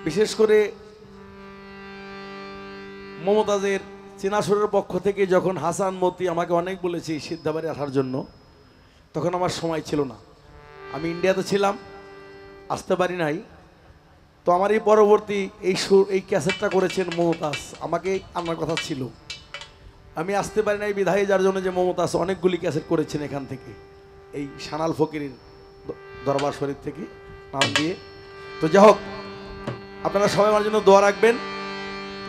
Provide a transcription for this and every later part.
বিশেষ করে মমতাজের চিনাসুরের পক্ষ থেকে যখন হাসান মতি আমাকে অনেক বলেছে সিদ্ধাবাড়ি আসার জন্য, তখন আমার সময় ছিল না, আমি ইন্ডিয়াতে ছিলাম, আসতে পারি নাই। তো আমার এই পরবর্তী এই ক্যাসেটটা করেছেন মমতাজ, আমাকে আনার কথা ছিল, আমি আসতে পারি নাই বিধায়, যার জন্য যে মমতাজ অনেকগুলি ক্যাসেট করেছেন এখান থেকে, এই সানাল ফকিরের দরবার শরীফ থেকে নাম দিয়ে। তো যাই হোক, আপনারা সবাই আমার জন্য দোয়া রাখবেন।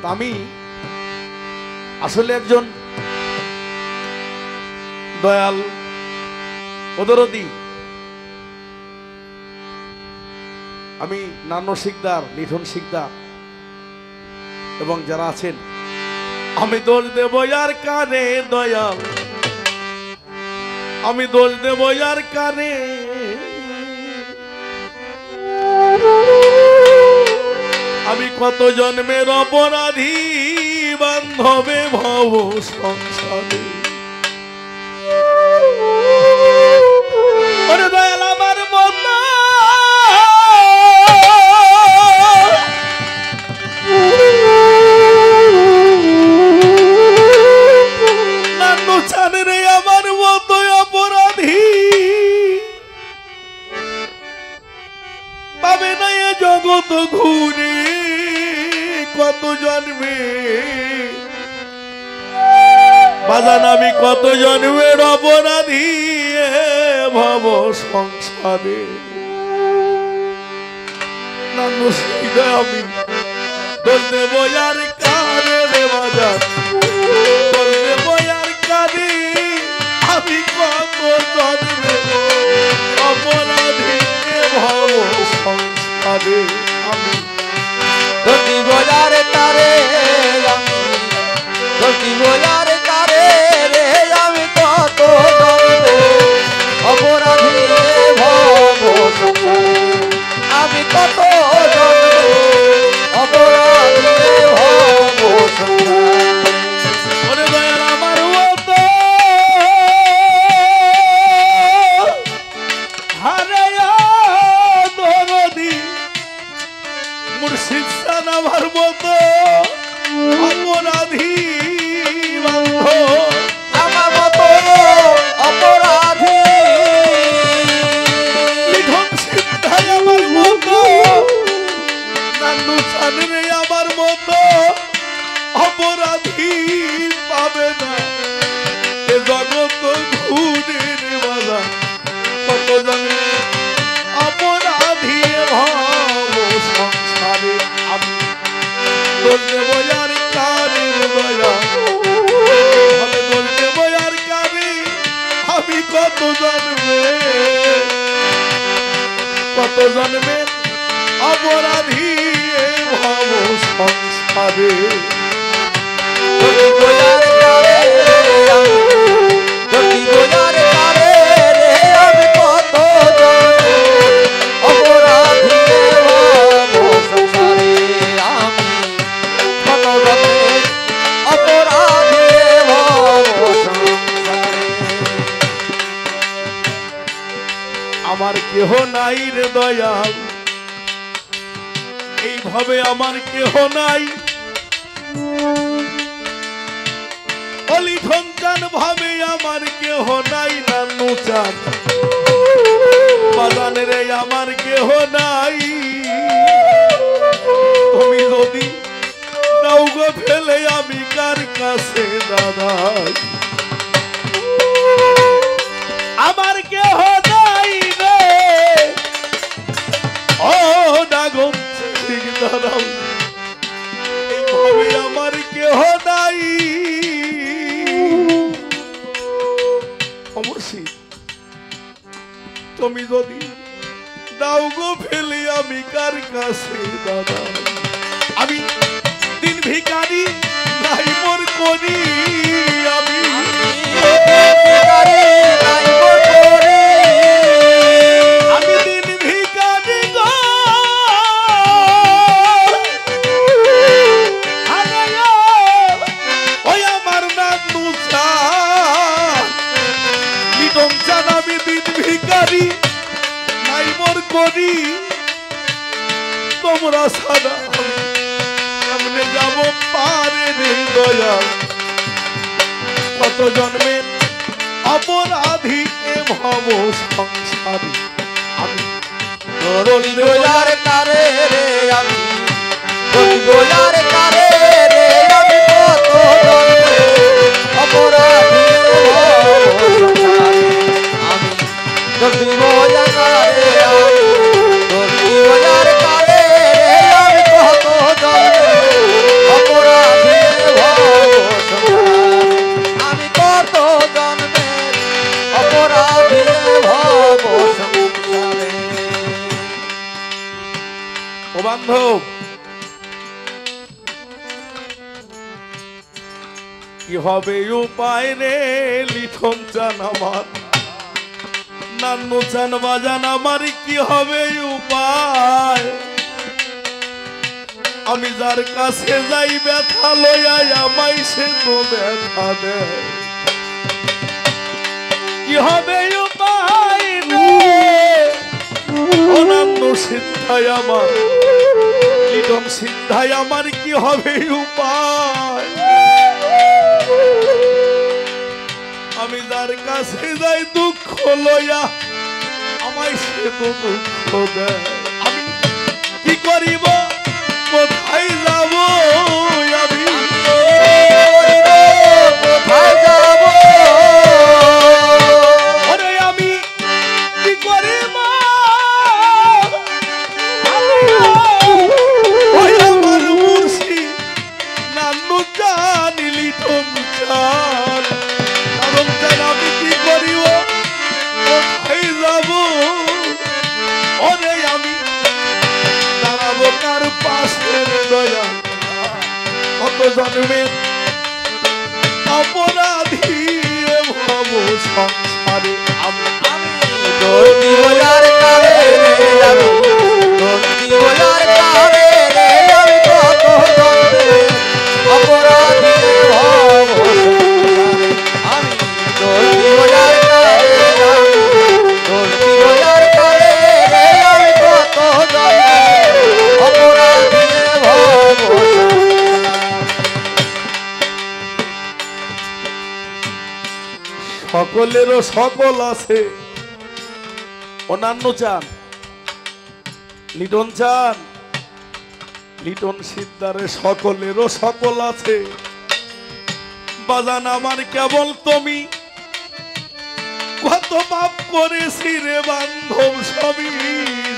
তো আমি আসলে একজন দয়াল ওদরদি, আমি নান্ন শিকদার, লিঠন শিকদার এবং যারা আছেন, আমি দোষ দেব আর কানে দয়াল, আমি দোষ দেব আর কানে, আমি কত জন্মের অপরাধী বান্ধবে ভব সংসারে। ওরে দয়াল আমার মন নানু চান রে আমার মতো অপরাধী পাবে না এ জগৎ ঘুরে, কত জন্মে বাজান আমি কত জন্মের অপরাধী ভব সংসারে। নানু সিদা আমি দোষ দেব আর কানে রে বাজান, দোষ দেব আর কানে, আমি কত জন্মের অপরাধী ভব সংসারে। আমি ধরতি বজারে তারে, আমি ধরতি বজারে তারে রে, আমি কত অপরাধী ভব সংসারে, আমি কত অপরাধী ভব সংসারে। ওরে দয়াল আমার মতো হারে দরদি মুর্শিদ সান আমার মতো অপরাধী বান্ধব, আমার মতো অপরাধী লিঠন সিদ্ধাই আমার মতো, নান্দু চান রে আমার মতো অপরাধী পাবে না এ জগৎ ঘুরে রে বাবা, কত জন্মে অপরাধী ভব সংসারে। আমি দোষ দেব আর কারে দয়া, আমি দোষ দেব আর কারে, আমি কত জন্মে অপরাধী ভব সংসারে। ধরতি বজারে তারে, ধরতি বজারে তারে রে, আমি কত অপরাধী ভব সংসারে, আমি কত অপরাধী ভব সংসারে। আমার কেহ নাই রে দয়াল, এইভাবে আমার কেহ নাই, অলিঠন চান ভাবে আমার কেহ নাই, নানু চান বাজান রে আমার কেহ নাই। তুমি যদি নাও গো ফেলে আমি কার কাছে দাদাই, আমার কেহ নাই রে ও ডাগম ঠিক দাঁড়াও, এইভাবে আমার কেহ নাই। অবশ্যই তুমি যদি দাও গো ফেলে আমি কার কাছে দাদা, আমি দিন ভিখারি নাই মোর করি, আমি আমি দিন ভিখারি গো, ওই আমার নানু চান, লিটন চান, আমি দিন ভিখারি নাই মোর করি, তোমরা দয়া ছাড়া কেমনে যাব পারে রে দয়াল কত জন্মের অপরাধী এ ভব সংসারে আমি দয়ার কারে রে আমি দয়ার কারে রে আমি কত জন্মে অপরাধী আমি দয়ার কারে দয়ার কারে রে আমি কত জন্মে অপরাধী আমি কত জন্মে অপরাধী ভব সংসারে। ও বান্ধব কি হবে উপায় রে লিখন চান আমার নান্নু চান বাজান আমার কি হবে উপায় আমি যার কাছে যাই ব্যথা লইয়া আমায় সে তো ব্যথা দেয় কি হবে উপায় রে অনন্য সিদ্ধায় আমার লিটন সিদ্ধায় আমার কি হবে উপায় আমি যার কাছে যাই দুঃখ লইয়া আমায় সে তো দুঃখ দেয় আমি কি করিব কোথায় যাব আমি কোথায় যাব ওরে আমি কি করিব ওই আমার মুর্শিদ নান্নু জানি লিটন চান কারণ জান আমি কি করিব কোথায় যাব ওরে আমি দাঁড়াবো কার পাশে রে দয়া কত জন্মের অপরাধী এ ভব সংসারে আমি দয়ার কারে রে আমি দয়ার কারে রে আমি কত জন্মে অপরাধী ভব সংসারে আমি দয়ার কারে দয়ার কারে রে আমি কত জন্মে অপরাধী ভব সকলেরও সকল আছে অন্যান্য চান লিটন চান লিটন সিদ্ধারে সকলেরও সকল আছে বাজান আমার কেবল তুমি কত পাপ করেছি রে বান্ধব সবই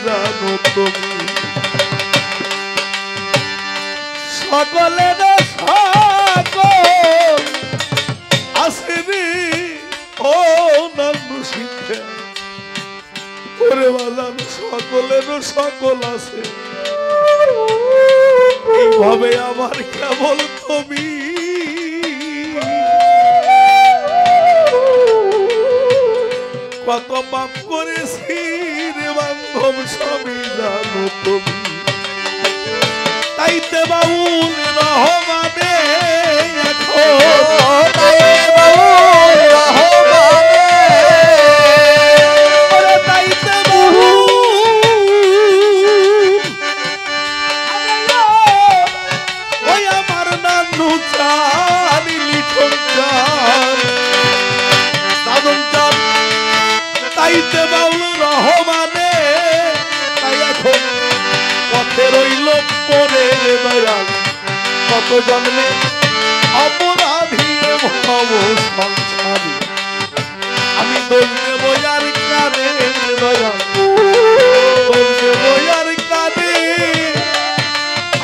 জানো তুমি সকলেরও সকল আছে রে ও নান্নু সিদ্ধা ওরে বাজান সকলেরও সকল আছে এইভাবে আমার কেবল তুমি কত পাপ করেছি রে বান্ধব সবই জানো তুমি তাইতে বাউল রহমানে এখন তাইতে বাউল রহমানে ওরে তাইতে বাউল ওই আমার নান্নু চান লিখন চান দাদন চান তাইতে বাউল রহমানে তাই এখন পথে রইল পরে দয়াল কত জন্মে অপরাধী ভব সংসারী আমি দোষ দেব আর কানে দয়াল দোষ দেব আর কানে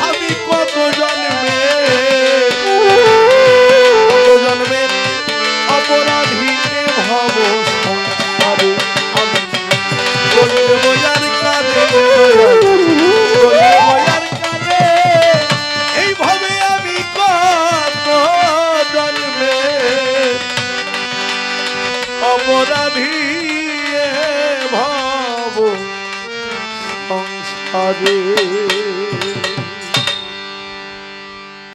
আমি কত জন্মে অপরাধী ভব সংসারী আমি দোষ দেব আর কানে এইভাবে আমি কত জন্মে অপরাধী ভব সংসারে